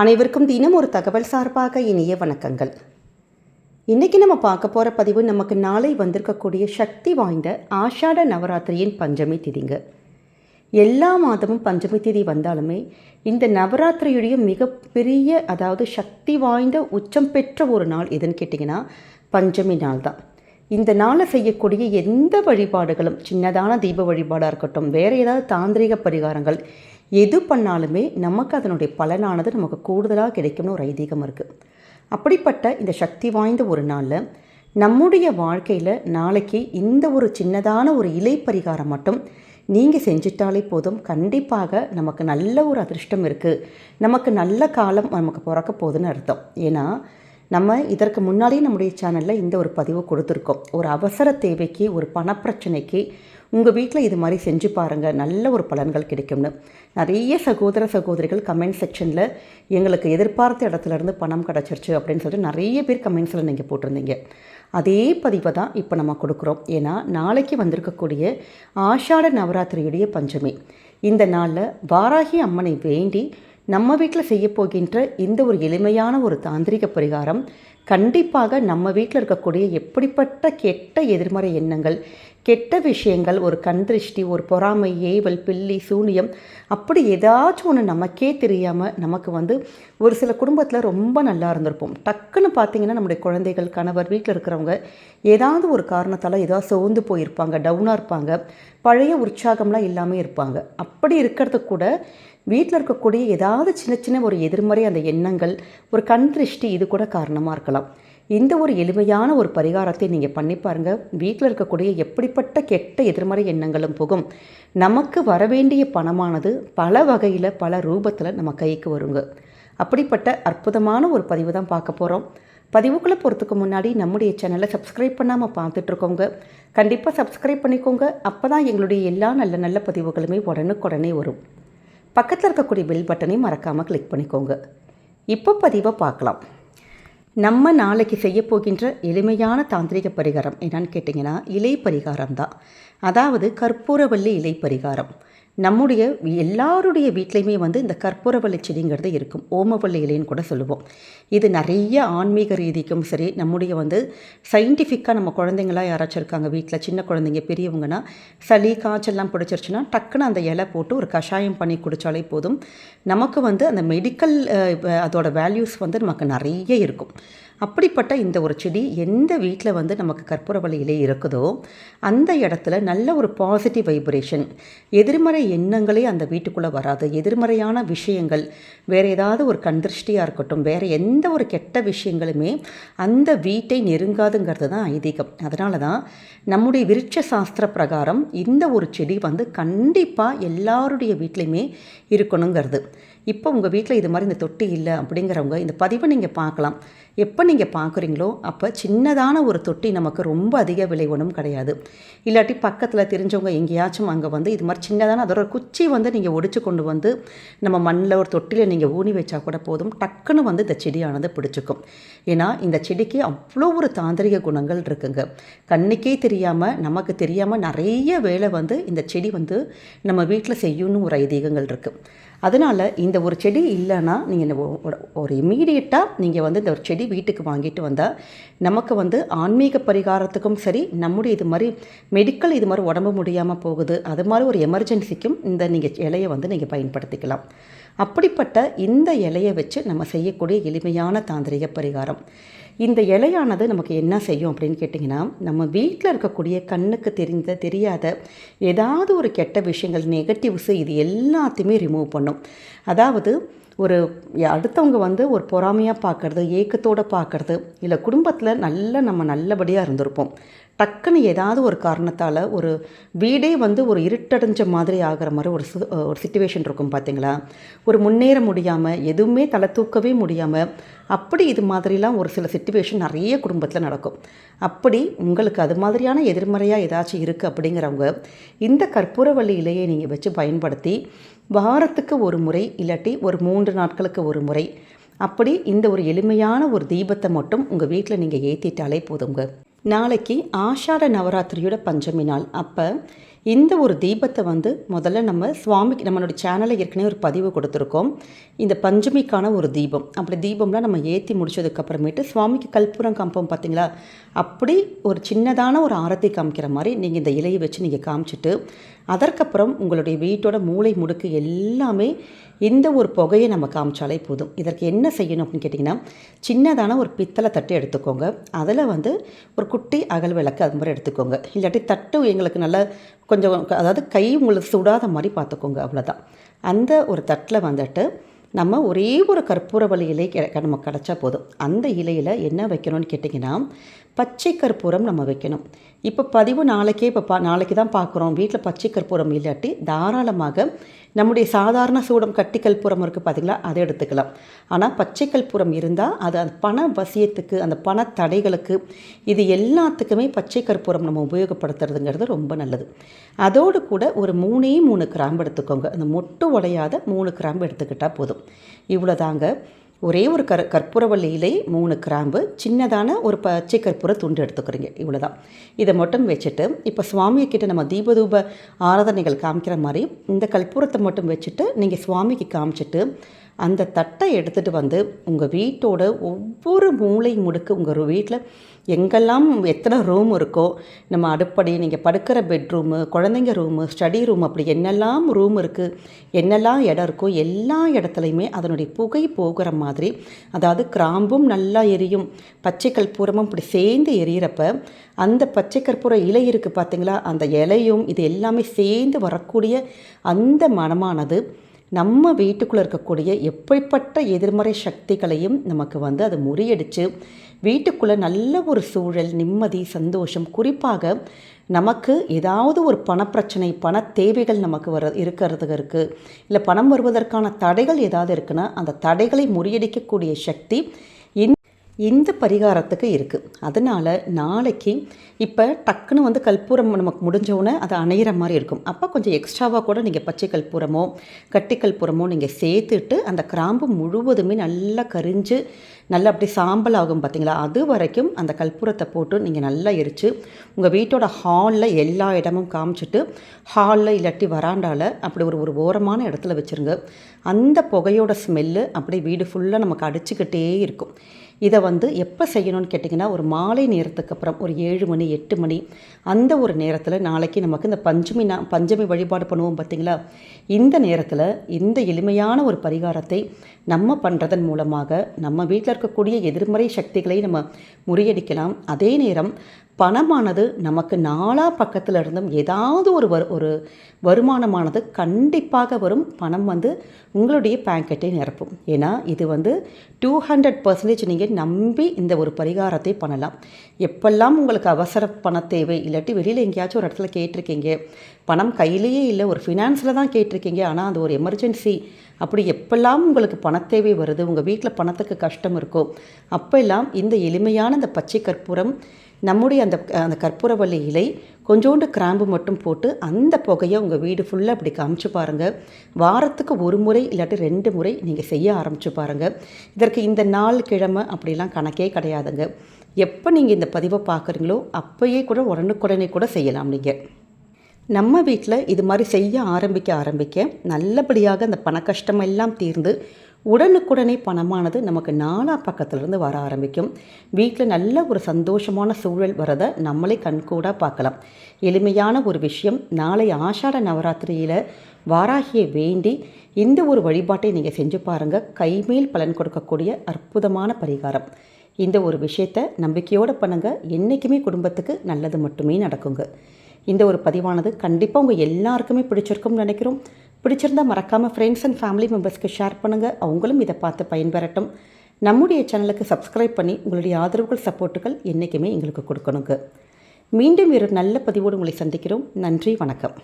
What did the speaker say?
அனைவருக்கும் தினம் ஒரு தகவல் சார்பாக இனிய வணக்கங்கள். இன்றைக்கி நம்ம பார்க்க போகிற பதிவு நமக்கு நாளை வந்திருக்கக்கூடிய சக்தி வாய்ந்த ஆஷாட நவராத்திரியின் பஞ்சமி திதிங்க. எல்லா மாதமும் பஞ்சமி திதி வந்தாலுமே இந்த நவராத்திரியுடைய மிகப்பெரிய சக்தி வாய்ந்த உச்சம் பெற்ற ஒரு நாள் எதுன்னு கேட்டிங்கன்னா பஞ்சமி நாள் தான். இந்த நாளை செய்யக்கூடிய எந்த வழிபாடுகளும், சின்னதான தீப வழிபாடாக இருக்கட்டும், வேறு ஏதாவது தாந்திரிக பரிகாரங்கள் எது பண்ணாலுமே நமக்கு அதனுடைய பலனானது நமக்கு கூடுதலாக கிடைக்கும்னு ஒரு ஐதீகம் இருக்குது. அப்படிப்பட்ட இந்த சக்தி வாய்ந்த ஒரு நாளில் நம்முடைய வாழ்க்கையில் நாளைக்கு இந்த ஒரு சின்னதான ஒரு இலை பரிகாரம் மட்டும் நீங்கள் செஞ்சிட்டாலே போதும். கண்டிப்பாக நமக்கு நல்ல ஒரு அதிர்ஷ்டம் இருக்குது, நமக்கு நல்ல காலம் நமக்கு பிறக்க போகுதுன்னு அர்த்தம். ஏன்னா நம்ம இதற்கு முன்னாடியே நம்முடைய சேனலில் இந்த ஒரு பதிவு கொடுத்துருக்கோம். ஒரு அவசர தேவைக்கு, ஒரு பணப்பிரச்சனைக்கு உங்கள் வீட்டில் இது மாதிரி செஞ்சு பாருங்கள், நல்ல ஒரு பலன்கள் கிடைக்கும்னு நிறைய சகோதர சகோதரிகள் கமெண்ட் செக்ஷனில் எங்களுக்கு எதிர்பார்த்த இடத்துலேருந்து பணம் கிடச்சிருச்சு அப்படின்னு சொல்லிட்டு நிறைய பேர் கமெண்ட்ஸில் நீங்கள் போட்டிருந்தீங்க. அதே பதிவை தான் இப்போ நம்ம கொடுக்குறோம். ஏன்னா நாளைக்கு வந்திருக்கக்கூடிய ஆஷாட நவராத்திரியுடைய பஞ்சமி. இந்த நாளில் வாராகி அம்மனை வேண்டி நம்ம வீட்டில் செய்ய போகின்ற இந்த ஒரு எளிமையான ஒரு தாந்திரிக பரிகாரம் கண்டிப்பாக நம்ம வீட்டில் இருக்கக்கூடிய எப்படிப்பட்ட கெட்ட எதிர்மறை எண்ணங்கள், கெட்ட விஷயங்கள், ஒரு கண் திருஷ்டி, ஒரு பொறாமை, ஏவல், பில்லி, சூனியம், அப்படி ஏதாச்சும் ஒன்று நமக்கே தெரியாமல் நமக்கு ஒரு சில குடும்பத்தில் ரொம்ப நல்லா இருந்திருப்போம். டக்குன்னு பார்த்திங்கன்னா நம்முடைய குழந்தைகள், கணவர், வீட்டில் இருக்கிறவங்க ஏதாவது ஒரு காரணத்தால் ஏதாவது சோர்ந்து போயிருப்பாங்க, டவுனாக இருப்பாங்க, பழைய உற்சாகம்லாம் இல்லாமல் இருப்பாங்க. அப்படி இருக்கிறது கூட வீட்டில் இருக்கக்கூடிய ஏதாவது சின்ன சின்ன ஒரு எதிர்மறை அந்த எண்ணங்கள், ஒரு கண் திருஷ்டி, இது கூட காரணமாக இருக்கலாம். இந்த ஒரு எளிமையான ஒரு பரிகாரத்தை நீங்கள் பண்ணி பாருங்கள். வீட்டில் இருக்கக்கூடிய எப்படிப்பட்ட கெட்ட எதிர்மறை எண்ணங்களும் போகும். நமக்கு வரவேண்டிய பணமானது பல வகையில், பல ரூபத்தில் நம்ம கைக்கு வருங்க. அப்படிப்பட்ட அற்புதமான ஒரு பதிவு தான் பார்க்க போகிறோம். பதிவுக்குள்ளே போகிறதுக்கு முன்னாடி நம்முடைய சேனலை சப்ஸ்கிரைப் பண்ணாமல் பார்த்துட்ருக்கோங்க. கண்டிப்பாக சப்ஸ்கிரைப் பண்ணிக்கோங்க. அப்போ தான் எங்களுடைய எல்லா நல்ல நல்ல பதிவுகளுமே உடனுக்குடனே வரும். பக்கத்தில் இருக்கக்கூடிய பெல் பட்டனை மறக்காமல் கிளிக் பண்ணிக்கோங்க. இப்போ பதிவை பார்க்கலாம். நம்ம நாளைக்கு செய்ய போகின்ற எளிமையான தாந்திரிக பரிகாரம் என்னன்னு கேட்டிங்கன்னா இலை பரிகாரம் தான். அதாவது கற்பூரவள்ளி இலை பரிகாரம். நம்முடைய எல்லாருடைய வீட்லேயுமே இந்த கற்பூரவள்ளி செடிங்கிறது இருக்கும். ஓமவள்ளி இலைன்னு கூட சொல்லுவோம். இது நிறைய ஆன்மீக ரீதிக்கும் சரி, நம்முடைய சயின்டிஃபிக்காக நம்ம குழந்தைங்களாம் யாராச்சும் இருக்காங்க வீட்டில், சின்ன குழந்தைங்க, பெரியவங்கன்னா சளி காய்ச்சல்லாம் பிடிச்சிருச்சுன்னா டக்குன்னு அந்த இலை போட்டு ஒரு கஷாயம் பண்ணி குடித்தாலே போதும். நமக்கு அந்த மெடிக்கல் அதோட வேல்யூஸ் நமக்கு நிறைய இருக்கும். அப்படிப்பட்ட இந்த ஒரு செடி எந்த வீட்டில் நமக்கு கற்பூரவள்ளி இலை இருக்குதோ அந்த இடத்துல நல்ல ஒரு பாசிட்டிவ் வைப்ரேஷன், எதிர்மறை எண்ணங்களே அந்த வீட்டுக்குள்ளே வராது. எதிர்மறையான விஷயங்கள், வேறு ஏதாவது ஒரு கண்திருஷ்டியாக இருக்கட்டும், வேறு எந்த ஒரு கெட்ட விஷயங்களுமே அந்த வீட்டை நெருங்காதுங்கிறது தான் ஐதீகம். அதனால தான் நம்முடைய விருட்ச சாஸ்திர பிரகாரம் இந்த ஒரு செடி கண்டிப்பாக எல்லாருடைய வீட்லேயுமே இருக்கணுங்கிறது. இப்போ உங்கள் வீட்டில் இது மாதிரி இந்த தொட்டி இல்லை அப்படிங்கிறவங்க இந்த பதிவை நீங்கள் பார்க்கலாம். எப்போ நீங்கள் பார்க்குறீங்களோ அப்போ சின்னதான ஒரு தொட்டி நமக்கு ரொம்ப அதிக விலை ஒன்றும் கிடையாது. இல்லாட்டி பக்கத்தில் தெரிஞ்சவங்க எங்கேயாச்சும் அங்கே இது மாதிரி சின்னதான அதோட குச்சி நீங்கள் ஒடிச்சு கொண்டு நம்ம மண்ணில் ஒரு தொட்டியில் நீங்கள் ஊனி வச்சா கூட போதும். டக்குன்னு இந்த செடியானது பிடிச்சிக்கும். ஏன்னா இந்த செடிக்கு அவ்வளோ ஒரு தாந்திரிக குணங்கள் இருக்குங்க. கண்ணுக்கே தெரியாமல், நமக்கு தெரியாமல் நிறைய வேலை இந்த செடி நம்ம வீட்டில் செய்யணும்னு ஒரு ஐதீகங்கள் இருக்குது. அதனால் இந்த ஒரு செடி இல்லைன்னா நீங்கள் ஒரு இம்மீடியட்டாக நீங்கள் இந்த ஒரு செடி வீட்டுக்கு வாங்கிட்டு வந்தால் நமக்கு ஆன்மீக பரிகாரத்துக்கும் சரி, நம்முடைய இது மாதிரி மெடிக்கல் இது மாதிரி உடம்பு முடியாமல் போகுது, அது மாதிரி ஒரு எமர்ஜென்சிக்கும் இந்த நீங்கள் இலையை நீங்கள் பயன்படுத்திக்கலாம். அப்படிப்பட்ட இந்த இலையை வச்சு நம்ம செய்யக்கூடிய எளிமையான தாந்திரிக பரிகாரம். இந்த இலையானது நமக்கு என்ன செய்யும் அப்படின்னு கேட்டிங்கன்னா, நம்ம வீட்டில் இருக்கக்கூடிய கண்ணுக்கு தெரியாத ஏதாவது ஒரு கெட்ட விஷயங்கள், நெகட்டிவ்ஸு, இது எல்லாத்தையுமே ரிமூவ் பண்ணும். அதாவது ஒரு அடுத்தவங்க ஒரு பொறாமையாக பார்க்குறது, ஏக்கத்தோடு பார்க்குறது, இல்லை குடும்பத்தில் நம்ம நல்லபடியாக இருந்திருப்போம், டக்குன்னு ஏதாவது ஒரு காரணத்தால் ஒரு வீடே ஒரு இருட்டடைஞ்ச மாதிரி ஆகிற மாதிரி ஒரு சிச்சுவேஷன் இருக்கும் பார்த்தீங்களா. ஒரு முன்னேற முடியாமல், எதுவுமே தலை தூக்கவே முடியாமல், அப்படி இது மாதிரிலாம் ஒரு சில சிச்சுவேஷன் நிறைய குடும்பத்தில் நடக்கும். அப்படி உங்களுக்கு அது மாதிரியான எதிர்மறையாக ஏதாச்சும் இருக்குது அப்படிங்கிறவங்க இந்த கற்பூரவள்ளி இலையை நீங்கள் வச்சு பயன்படுத்தி வாரத்துக்கு ஒரு முறை, இல்லாட்டி ஒரு 3 நாட்களுக்கு ஒரு முறை, அப்படி இந்த ஒரு எளிமையான ஒரு தீபத்தை மட்டும் உங்கள் வீட்டில் நீங்கள் ஏற்றிட்டாலே போதுங்க. நாளைக்கு ஆஷாட நவராத்திரியோட பஞ்சமி நாள். அப்போ இந்த ஒரு தீபத்தை வந்து முதல்ல நம்ம சுவாமிக்கு நம்மளோட சேனலில் ஏற்கனவே ஒரு பதிவு கொடுத்துருக்கோம். இந்த பஞ்சமிக்கான ஒரு தீபம். அப்படி தீபம்லாம் நம்ம ஏற்றி முடிச்சதுக்கப்புறமேட்டு சுவாமிக்கு கற்பூரம் காமிப்போம் பார்த்தீங்களா, அப்படி ஒரு சின்னதான ஒரு ஆரத்தி காமிக்கிற மாதிரி நீங்கள் இந்த இலையை வச்சு நீங்கள் காமிச்சிட்டு, அதற்கப்புறம் உங்களுடைய வீட்டோட மூளை முடுக்கு எல்லாமே இந்த ஒரு புகையை நம்ம காமிச்சாலே போதும். இதற்கு என்ன செய்யணும் அப்படின்னு கேட்டிங்கன்னா, சின்னதான ஒரு பித்தளை தட்டு எடுத்துக்கோங்க. அதில் வந்து ஒரு குட்டி அகல் விளக்கு அது மாதிரி எடுத்துக்கோங்க. இல்லாட்டி தட்டு எங்களுக்கு நல்லா கொஞ்சம் அதாவது கை உங்களுக்கு சுடாத மாதிரி பார்த்துக்கோங்க, அவ்வளோதான். அந்த ஒரு தட்டில் வந்துட்டு நம்ம ஒரே ஒரு கற்பூரவள்ளி இலை நமக்கு கிடச்சா போதும். அந்த இலையில் என்ன வைக்கணும்னு கேட்டிங்கன்னா, பச்சை கற்பூரம் நம்ம வைக்கணும். இப்போ பதிவு நாளைக்கே நாளைக்கு தான் பார்க்குறோம், வீட்டில் பச்சை கற்பூரம் இல்லாட்டி தாராளமாக நம்முடைய சாதாரண சூடம் கட்டி கற்பூரம் இருக்குது பார்த்திங்களா, அதை எடுத்துக்கலாம். ஆனால் பச்சை கற்பூரம் இருந்தால் அது அந்த பண வசியத்துக்கு, அந்த பண தடைகளுக்கு, இது எல்லாத்துக்குமே பச்சை கற்பூரம் நம்ம உபயோகப்படுத்துறதுங்கிறது ரொம்ப நல்லது. அதோடு கூட ஒரு 3 கிராம்பு எடுத்துக்கோங்க. அந்த மொட்டு உடையாத 3 கிராம்பு எடுத்துக்கிட்டால் போதும். இவ்வளோதாங்க. ஒரே ஒரு கற்பூரவள்ளி இலை, 3 கிராம்பு, சின்னதான ஒரு பச்சை கற்பூர துண்டு எடுத்துக்கிறீங்க. இவ்வளோதான். இதை மட்டும் வச்சுட்டு இப்போ சுவாமிக்கிட்ட நம்ம தீபதூப ஆராதனைகள் காமிக்கிற மாதிரி இந்த கற்பூரத்தை மட்டும் வச்சுட்டு நீங்கள் சுவாமிக்கு காமிச்சிட்டு அந்த தட்டை எடுத்துகிட்டு வந்து உங்கள் வீட்டோட ஒவ்வொரு மூளை முடுக்கு, உங்கள் வீட்டில் எங்கெல்லாம் எத்தனை ரூம் இருக்கோ, நம்ம அடுப்படி, நீங்கள் படுக்கிற பெட்ரூமு, குழந்தைங்க ரூமு, ஸ்டடி ரூம், அப்படி என்னெல்லாம் ரூம் இருக்குது, என்னெல்லாம் இடம் இருக்கோ எல்லா இடத்துலையுமே அதனுடைய புகை போகிற மாதிரி, அதாவது கிராம்பும் நல்லா எரியும், பச்சை கற்பூரமும் இப்படி சேர்ந்து எரியிறப்ப அந்த பச்சை கற்பூர இலை இருக்குது பார்த்திங்களா, அந்த இலையும் இது எல்லாமே சேர்ந்து வரக்கூடிய அந்த மனமானது நம்ம வீட்டுக்குள்ளே இருக்கக்கூடிய எப்படிப்பட்ட எதிர்மறை சக்திகளையும் நமக்கு வந்து அது முறியடித்து வீட்டுக்குள்ளே நல்ல ஒரு சூழல், நிம்மதி, சந்தோஷம், குறிப்பாக நமக்கு ஏதாவது ஒரு பணப்பிரச்சனை, பண தேவைகள் நமக்கு இருக்கிறதுக்கு இருக்குது, இல்லை பணம் வருவதற்கான தடைகள் ஏதாவது இருக்குன்னா அந்த தடைகளை முறியடிக்கக்கூடிய சக்தி இந்த பரிகாரத்துக்கு இருக்குது. அதனால் நாளைக்கு இப்போ டக்குன்னு வந்து கற்பூரம் நமக்கு முடிஞ்சோடனே அதை அணையிற மாதிரி இருக்கும். அப்போ கொஞ்சம் எக்ஸ்ட்ராவாக கூட நீங்கள் பச்சை கற்பூரமோ கட்டி கற்பூரமோ நீங்கள் சேர்த்துட்டு அந்த கிராம்பு முழுவதுமே நல்லா கரிஞ்சு நல்லா அப்படி சாம்பல் ஆகும் பார்த்திங்களா, அது வரைக்கும் அந்த கற்பூரத்தை போட்டு நீங்கள் நல்லா எரித்து உங்கள் வீட்டோட ஹாலில் எல்லா இடமும் காமிச்சிட்டு, ஹாலில் இல்லாட்டி வராண்டாவில் அப்படி ஒரு ஓரமான இடத்துல வச்சுருங்க. அந்த புகையோட ஸ்மெல்லு அப்படி வீடு ஃபுல்லாக நமக்கு அடிச்சுக்கிட்டே இருக்கும். இதை வந்து எப்போ செய்யணும்னு கேட்டிங்கன்னா, ஒரு மாலை நேரத்துக்கு அப்புறம் ஒரு 7 மணி 8 மணி அந்த ஒரு நேரத்தில் நாளைக்கு நமக்கு இந்த பஞ்சமி வழிபாடு பண்ணுவோம் பார்த்திங்களா, இந்த நேரத்தில் இந்த எளிமையான ஒரு பரிகாரத்தை நம்ம பண்ணுறதன் மூலமாக நம்ம வீட்டில் இருக்கக்கூடிய எதிர்மறை சக்திகளை நம்ம முறியடிக்கலாம். அதே நேரம் பணமானது நமக்கு நாலா பக்கத்தில் இருந்தும் ஏதாவது ஒரு வருமானமானது கண்டிப்பாக வரும். பணம் வந்து உங்களுடைய பேங்கெட்டை நிரப்பும். ஏன்னா இது வந்து 200% நீங்கள் நம்பி இந்த ஒரு பரிகாரத்தை பண்ணலாம். எப்பெல்லாம் உங்களுக்கு அவசர பண தேவை, இல்லாட்டி வெளியில் எங்கேயாச்சும் ஒரு இடத்துல கேட்டிருக்கீங்க, பணம் கையிலேயே இல்லை, ஒரு ஃபினான்ஸில் தான் கேட்டிருக்கீங்க, ஆனால் அது ஒரு எமர்ஜென்சி, அப்படி எப்பெல்லாம் உங்களுக்கு பணத்தேவை வருது, உங்கள் வீட்டில் பணத்துக்கு கஷ்டம் இருக்கோ அப்போல்லாம் இந்த எளிமையான இந்த பச்சை கற்பூரம், நம்முடைய அந்த கற்பூரவள்ளி இலை, கொஞ்சோண்டு கிராம்பு மட்டும் போட்டு அந்த புகையை உங்கள் வீடு ஃபுல்லாக அப்படி காமிச்சு பாருங்கள். வாரத்துக்கு 1 முறை இல்லாட்டி 2 முறை நீங்கள் செய்ய ஆரம்பித்து பாருங்கள். இதற்கு இந்த நாள் கிழமை அப்படிலாம் கணக்கே கிடையாதுங்க. எப்போ நீங்கள் இந்த பதிவை பார்க்குறீங்களோ அப்போயே கூட உடனுக்குடனே கூட செய்யலாம். நீங்கள் நம்ம வீட்டில் இது மாதிரி செய்ய ஆரம்பிக்க நல்லபடியாக அந்த பண கஷ்டம் எல்லாம் தீர்ந்து உடனுக்குடனே பணமானது நமக்கு நாலா பக்கத்துலேருந்து வர ஆரம்பிக்கும். வீட்டில் நல்ல ஒரு சந்தோஷமான சூழல் வரதை நம்மளே கண்கூடாக பார்க்கலாம். எளிமையான ஒரு விஷயம். நாளை ஆஷாட நவராத்திரியில் வாராகியை வேண்டி இந்த ஒரு வழிபாட்டை நீங்கள் செஞ்சு பாருங்கள். கைமேல் பலன் கொடுக்கக்கூடிய அற்புதமான பரிகாரம். இந்த ஒரு விஷயத்தை நம்பிக்கையோடு பண்ணுங்கள். என்றைக்குமே குடும்பத்துக்கு நல்லது மட்டுமே நடக்குங்க. இந்த ஒரு பதிவானது கண்டிப்பாக உங்கள் எல்லாருக்குமே பிடிச்சிருக்கும்னு நினைக்கிறோம். பிடிச்சிருந்தால் மறக்காமல் ஃப்ரெண்ட்ஸ் அண்ட் ஃபேமிலி மெம்பர்ஸ்க்கு ஷேர் பண்ணுங்கள். அவங்களும் இதை பார்த்து பயன்பெறட்டும். நம்முடைய சேனலுக்கு சப்ஸ்கிரைப் பண்ணி உங்களுடைய ஆதரவுகள், சப்போர்ட்டுகள் என்றைக்குமே எங்களுக்கு கொடுக்கணுங்க. மீண்டும் ஒரு நல்ல பதிவோடு உங்களை சந்திக்கிறோம். நன்றி, வணக்கம்.